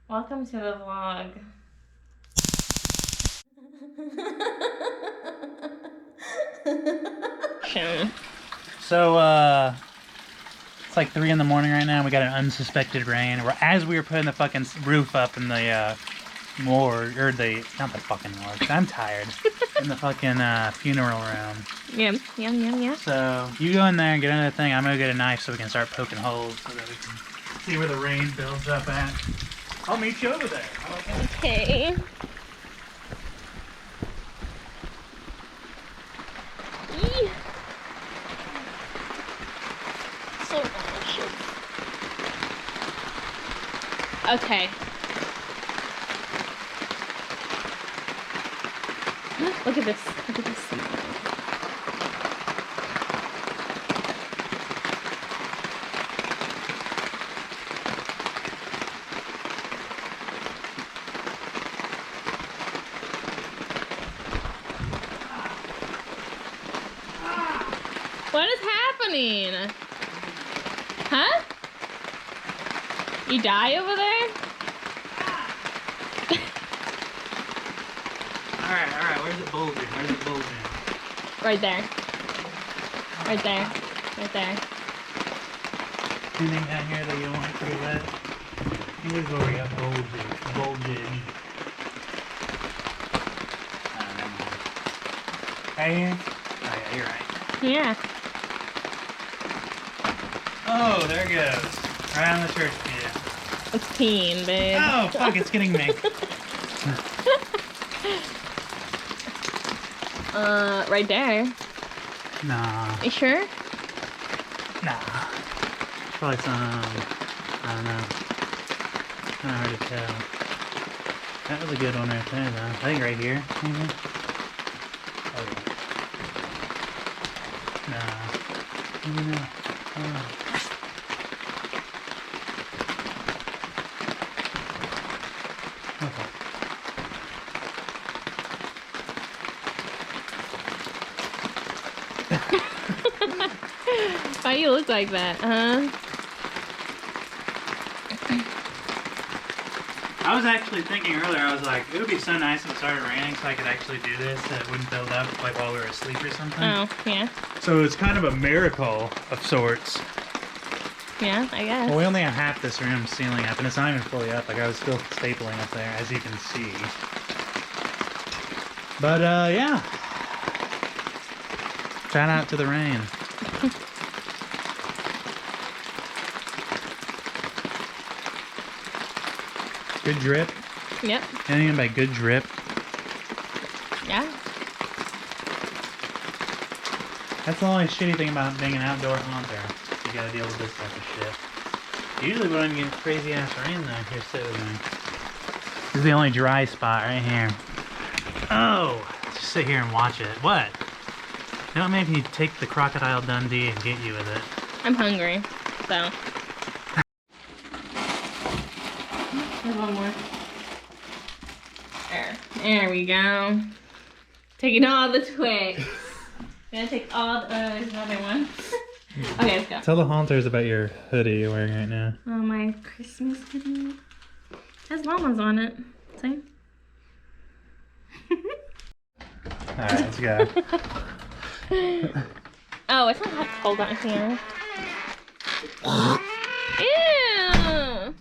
Welcome to the vlog. So, it's like 3 in the morning right now. We got an unsuspected rain. As we were putting the fucking roof up in the morgue, or not the fucking morgue. I'm tired. In the fucking funeral room. Yeah. So, you go in there and get another thing. I'm gonna get a knife so we can start poking holes so that we can see where the rain builds up at. I'll meet you over there. Okay. Eee. So anxious. Okay. Look at this. Look at this. What is happening? Huh? You die over there? Alright, where's it bulging? Right there. Right there. Right there. Anything down here that you don't want to be wet? Here's where we got bulging. Never mind. Right here? Oh yeah, you're right. Yeah. Oh, there it goes. Right on the church pew. It's peeing, babe. Oh, fuck, it's getting me. Right there. Nah. You sure? Nah. Probably some, I don't know. Kinda hard to tell. That was a good one right there, though. I think right here, maybe? Oh, yeah. Nah. Maybe not. Oh. Okay. Why you look like that, huh? I was actually thinking earlier, I was like, it would be so nice if it started raining so I could actually do this, so it wouldn't build up like while we were asleep or something. Oh, yeah. So it's kind of a miracle of sorts. Yeah, I guess. Well, we only have half this room ceiling up, and it's not even fully up. Like, I was still stapling up there, as you can see. But, yeah. Shout out to the rain. Good drip. Yep. Anything by good drip? Yeah. That's the only shitty thing about being an outdoor haunter. You gotta deal with this type of shit. Usually we don't even get crazy ass rain though. Here, sit with me. This is the only dry spot right here. Oh! Just sit here and watch it. What? You know, maybe you take the Crocodile Dundee and get you with it. I'm hungry, so. There's one more. There we go. Taking all the twigs. Gonna take all the, there's another one. Okay, let's go. Tell the haunters about your hoodie you're wearing right now. Oh, my Christmas hoodie. Has llamas on it. See? Alright, let's go. Oh, it's not that cold out here. Ew!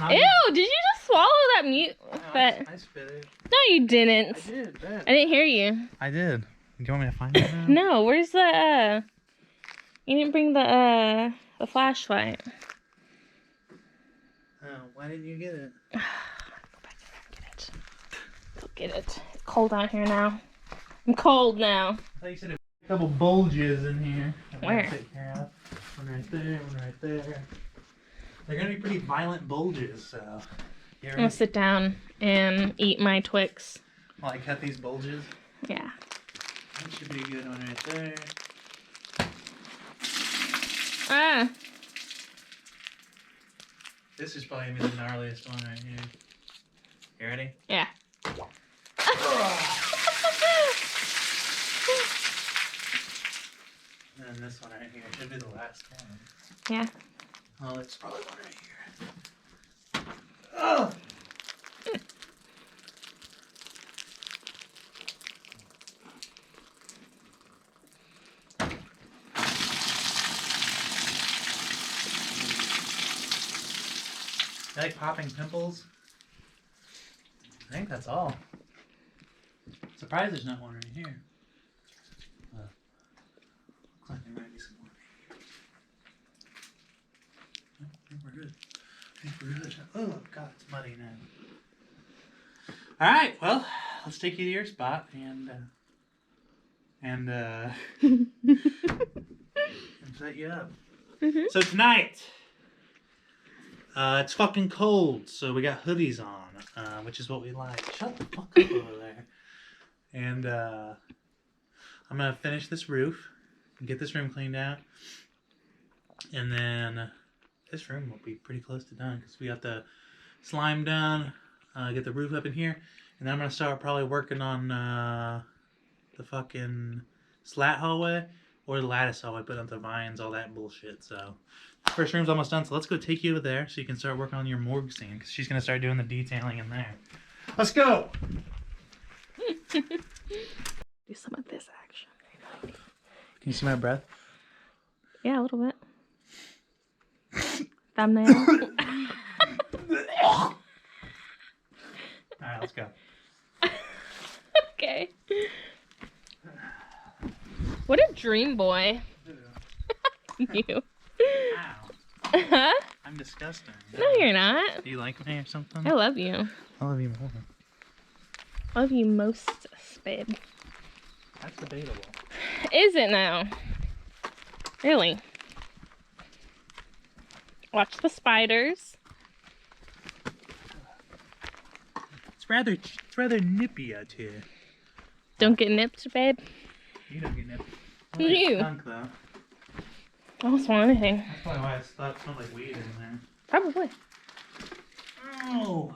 Ew, did you just swallow that mute? I spit it. No, you didn't. I did, bet. I didn't hear you. I did. Do you want me to find it now? No, where's the, you didn't bring the flashlight. Oh, why didn't you get it? Go back in there and get it. Go get it. It's cold out here now. I'm cold now. I thought you said a couple bulges in here. Where? Take care of. One right there, one right there. They're gonna be pretty violent bulges, so. I'm gonna sit down and eat my Twix. While I cut these bulges? Yeah. That should be a good one right there. Ah. This is probably gonna be the gnarliest one right here. You ready? Yeah. And then this one right here should be the last one. Yeah. Oh, it's probably one right here. Oh! You like popping pimples? I think that's all. Surprised there's not one right here. Looks like there might be some more. No, I think we're good. I think we're good. Oh god, it's muddy now. Alright, well, let's take you to your spot and set you up. So tonight, it's fucking cold, so we got hoodies on, which is what we like. Shut the fuck up over there. And I'm gonna finish this roof and get this room cleaned out, and then this room will be pretty close to done because we got the slime done, get the roof up in here, and then I'm gonna start probably working on the fucking slat hallway or the lattice hallway, putting up the vines, all that bullshit. So first room's almost done, so let's go take you over there so you can start working on your morgue scene because she's gonna start doing the detailing in there. Let's go. Do some of this action. Can you see my breath? Yeah, a little bit. Thumbnail. Alright, let's go. Okay. What a dream boy. You. Ow. Huh? I'm disgusting. No, you're not. Do you like me or something? I love you. I love you more. I love you most, babe. That's debatable. Is it now? Really? Watch the spiders. It's rather nippy out here. Don't get nipped, babe. You don't get nippy. You. Skunk, though. I don't smell anything. That's probably why I thought it smelled like weed in there. Probably. Oh.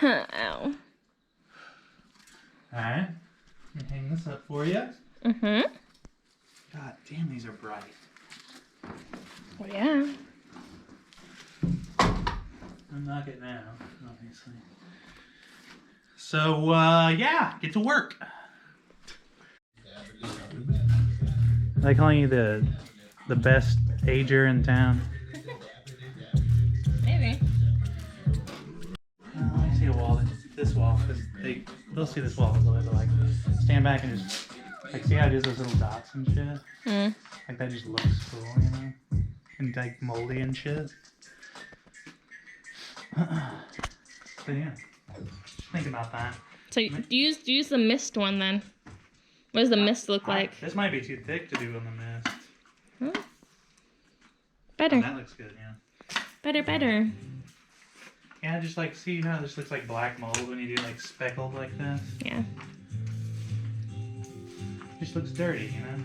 Ow. Alright. Let me hang this up for you. Mm-hmm. God damn, these are bright. Well, yeah. Unlock it now, obviously. So, yeah, get to work. I like calling you the best ager in town. Maybe. Let me see a wall. This wall, because they'll see this wall. So they'll like stand back and just like see how it is those little dots and shit. Mm. Like that just looks cool, you know, and like moldy and shit. But yeah, think about that. So do you use the mist one then? What does the mist look like? This might be too thick to do on the mist. Huh? Better. Oh, that looks good, yeah. Better. Yeah, just like see how this looks like black mold when you do like speckled like this. Yeah. Just looks dirty, you know.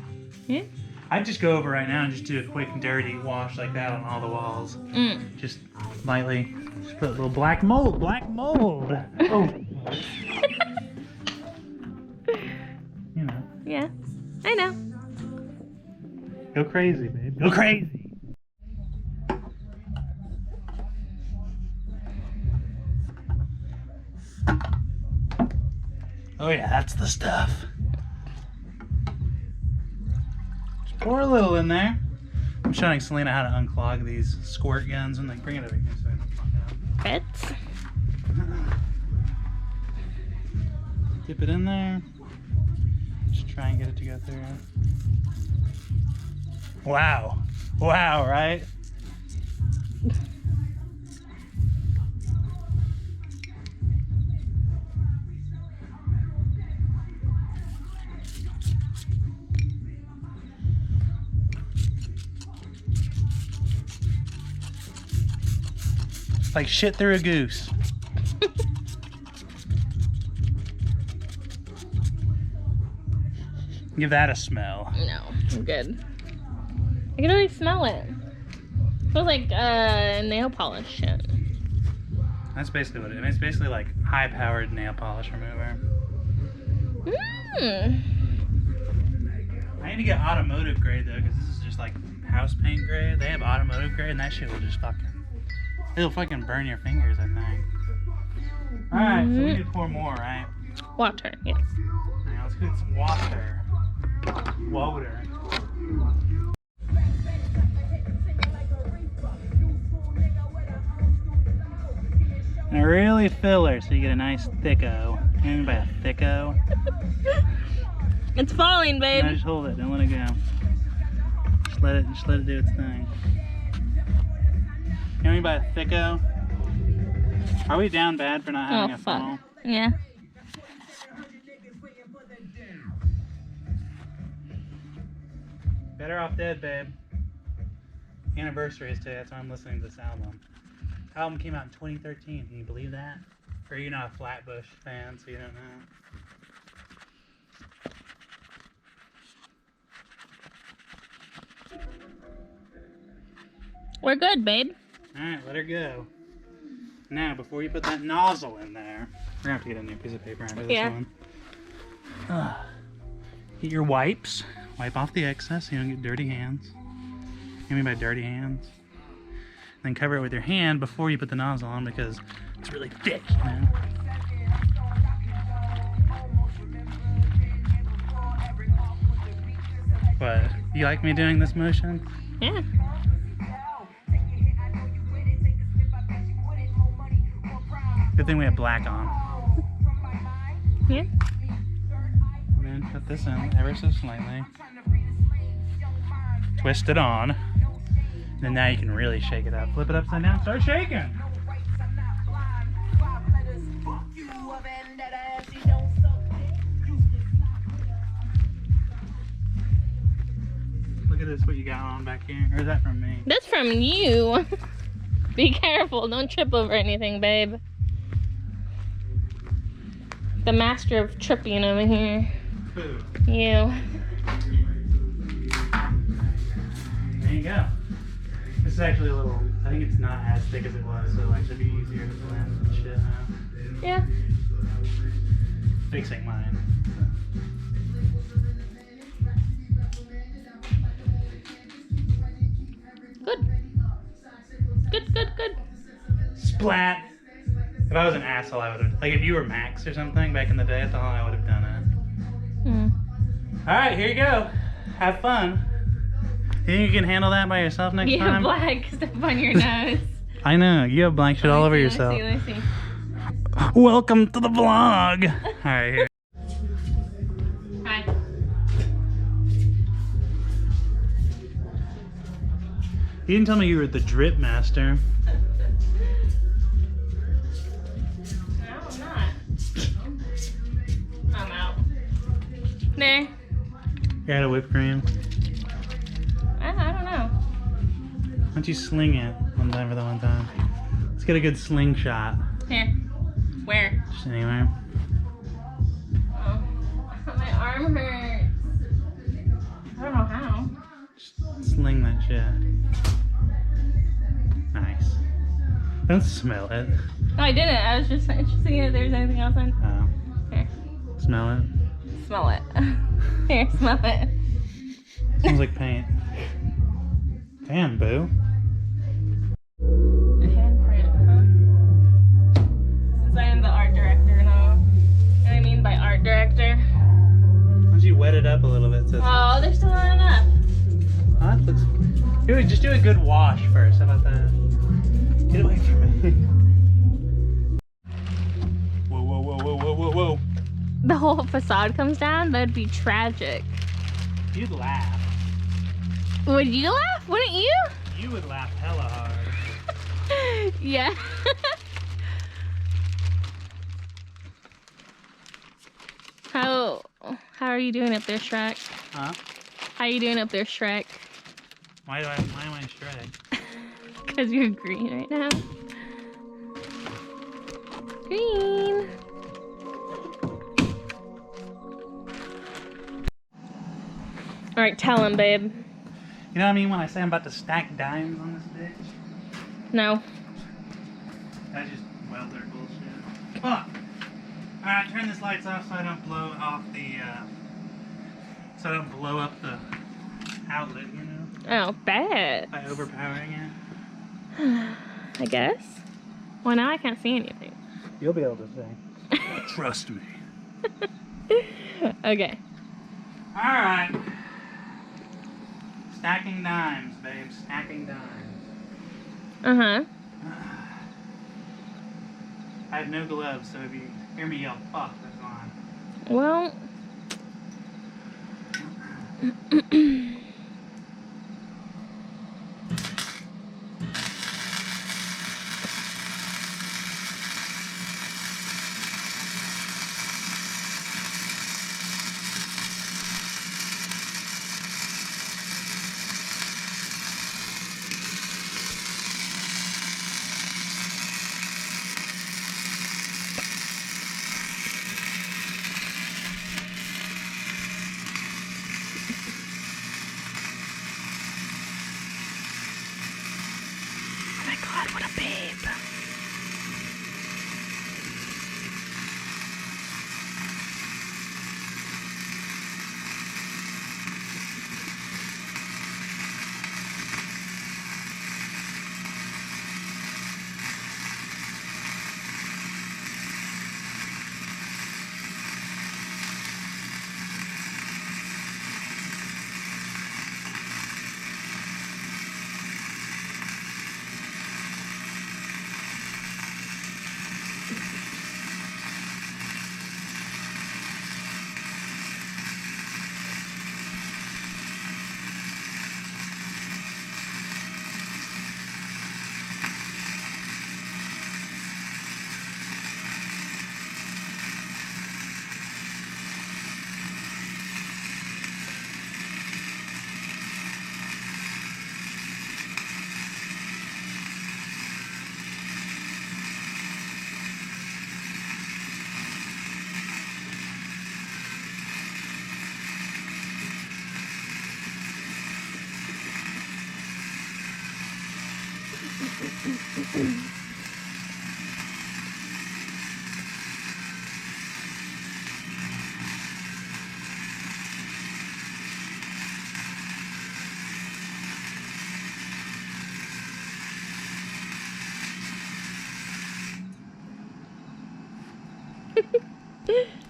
Yeah. I'd just go over right now and just do a quick dirty wash like that on all the walls. Mm. Just lightly. Just put a little black mold. Oh. You know. Yeah. I know. Go crazy, babe. Go crazy. Oh yeah, that's the stuff. Just pour a little in there. I'm showing Selena how to unclog these squirt guns and like bring it over here so I don't fuck it up. Bits. Dip it in there. Just try and get it together. Wow, right? Like shit through a goose. Give that a smell. No, I'm good. I can really smell it. It smells like nail polish shit. That's basically what it is. It's basically like high-powered nail polish remover. Mmm. I I need to get automotive grade though, because this is just like house paint grade. They have automotive grade, and that shit will just it'll fucking burn your fingers, I think. Alright, so we need to pour more, right? Water, yes. Alright, let's get some water. Water. And really fill her so you get a nice thicko. What do you mean by a thicko? It's falling, babe. No, just hold it. Don't let it go. Just let it do its thing. You know what I mean by a thicko? Are we down bad for not having a funnel? Yeah. Better Off Dead, babe. Anniversary is today. That's why I'm listening to this album. The album came out in 2013. Can you believe that? Or you're not a Flatbush fan, so you don't know. We're good, babe. Alright, let her go. Now, before you put that nozzle in there, we're gonna have to get a new piece of paper after this one. Get your wipes. Wipe off the excess so you don't get dirty hands. You know what I mean by dirty hands? Then cover it with your hand before you put the nozzle on because it's really thick, man. What? You like me doing this motion? Yeah. Good thing we have black on. Yeah. And then put this in ever so slightly. Twist it on. And now you can really shake it up. Flip it upside down, start shaking. Look at this, what you got on back here. Or is that from me? That's from you. Be careful, don't trip over anything, babe. The master of tripping over here. Who? You. There you go. This is actually a little, I think it's not as thick as it was, so it should be easier to blend and shit now. Yeah. Fixing mine. Good. Good, good, good. Splat! If I was an asshole, I would have, like if you were Max or something back in the day, I thought I would have done it. Alright, here you go. Have fun. You think you can handle that by yourself next You time? have black stuff on your nose. I know, you have blank shit all over yourself. Let me see. Welcome to the vlog! Alright, here. Hi. You didn't tell me you were the drip master. No, I'm not. I'm out. There. You had a whipped cream. I don't know. Why don't you sling it one time for the one time? Let's get a good slingshot. Here. Where? Just anywhere. Oh. My arm hurts. I don't know how. Just sling that shit. Nice. Don't smell it. No, I didn't. I was just seeing if there's anything else on. Oh. Here. Smell it. Smell it. Here, smell it. Smells like paint. Damn, boo. A handprint, huh? Since I am the art director now. What I mean by art director. Why don't you wet it up a little bit? So Oh, there's still not enough. huh? Looks. Just do a good wash first. How about that? Get away from me. Whoa, whoa, whoa, whoa, whoa, whoa, whoa. The whole facade comes down, that'd be tragic. You'd laugh. Would you laugh? Wouldn't you? You would laugh hella hard. Yeah. How are you doing up there, Shrek? Huh? How are you doing up there, Shrek? Why am I Shrek? Because you're green right now. Green. Alright, tell him, babe. You know what I mean when I say I'm about to stack dimes on this bitch? No. That's just welder bullshit. Fuck! Alright, turn this lights off so I don't blow off the So I don't blow up the outlet, you know? Oh, bad. By overpowering it. I guess. Well, now I can't see anything. You'll be able to see. Trust me. Okay. Alright. Stacking dimes, babe. Stacking dimes. Uh-huh. I have no gloves, so if you hear me yell fuck, that's fine. Well. Oh my God, what a babe.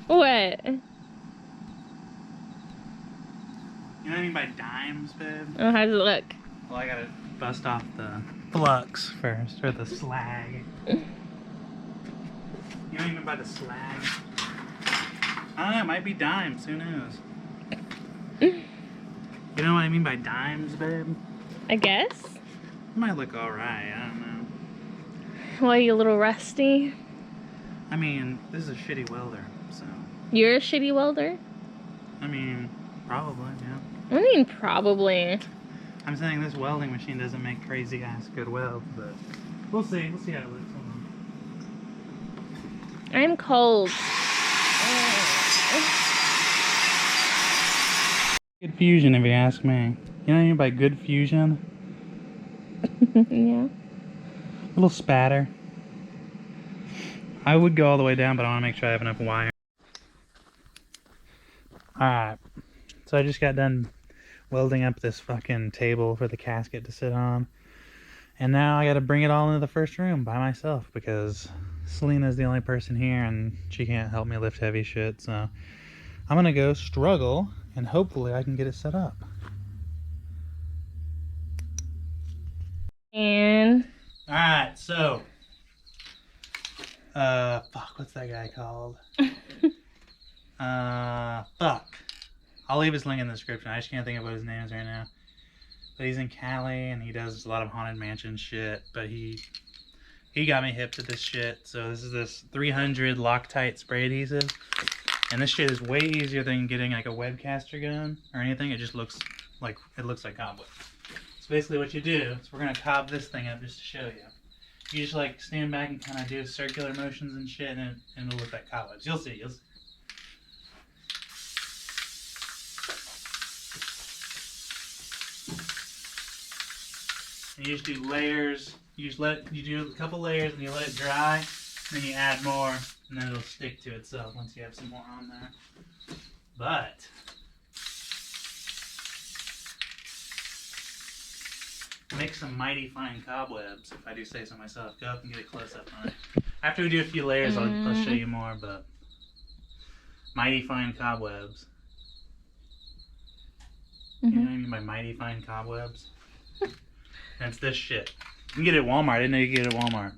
What? You know what I mean by dimes, babe? Oh, how does it look? Well, I gotta bust off the flux first, or the slag. You know what I mean by the slag? I don't know, it might be dimes, who knows? You know what I mean by dimes, babe? I guess. It might look alright, I don't know. Why, you a little rusty? I mean, this is a shitty welder, so... You're a shitty welder? I mean, probably, yeah. I mean, probably. I'm saying this welding machine doesn't make crazy-ass good welds, but... We'll see. We'll see how it looks. Hold on. I'm cold. Good fusion, if you ask me. You know what I mean by good fusion? Yeah. Little spatter. I would go all the way down, but I want to make sure I have enough wire. Alright. So I just got done welding up this fucking table for the casket to sit on. And now I gotta bring it all into the first room by myself because Selena's the only person here and she can't help me lift heavy shit. So I'm gonna go struggle and hopefully I can get it set up. And Alright, so fuck, what's that guy called? Fuck. I'll leave his link in the description. I just can't think of what his name is right now. But he's in Cali and he does a lot of haunted mansion shit. But he got me hip to this shit. So this is this 300 Loctite spray adhesive. And this shit is way easier than getting like a webcaster gun or anything. It just looks like cobwebs. So basically what you do is we're gonna cob this thing up just to show you. You just like stand back and kind of do circular motions and shit, and it'll look like cobwebs. You'll see. You'll see. And you just do layers. You do a couple layers and you let it dry. And then you add more, and then it'll stick to itself once you have some more on there. But make some mighty fine cobwebs, if I do say so myself. Go up and get a close up on it. After we do a few layers, I'll show you more, but mighty fine cobwebs. You know what I mean by mighty fine cobwebs? And it's this shit. You can get it at Walmart. I didn't know you could get it at Walmart.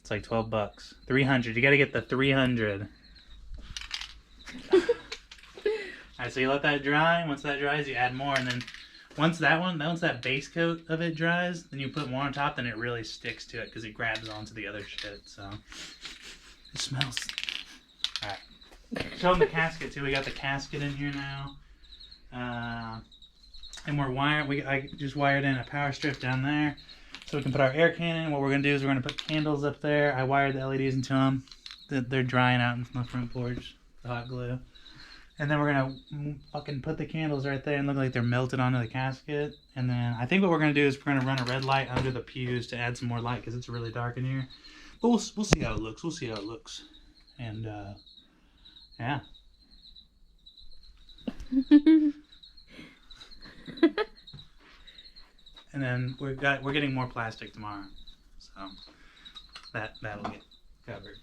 It's like 12 bucks. 300. You gotta get the 300. Alright, so you let that dry. Once that dries, you add more, and then once that base coat of it dries, then you put more on top, then it really sticks to it because it grabs onto the other shit. So it smells. Alright. Show them the casket too. We got the casket in here now. And I just wired in a power strip down there so we can put our air cannon. What we're going to do is we're going to put candles up there. I wired the LEDs into them. They're drying out in the front porch, the hot glue. And then we're going to fucking put the candles right there and look like they're melted onto the casket. And then I think what we're going to do is we're going to run a red light under the pews to add some more light because it's really dark in here. But we'll see how it looks. We'll see how it looks. And, yeah. And then we're getting more plastic tomorrow, so that'll get covered.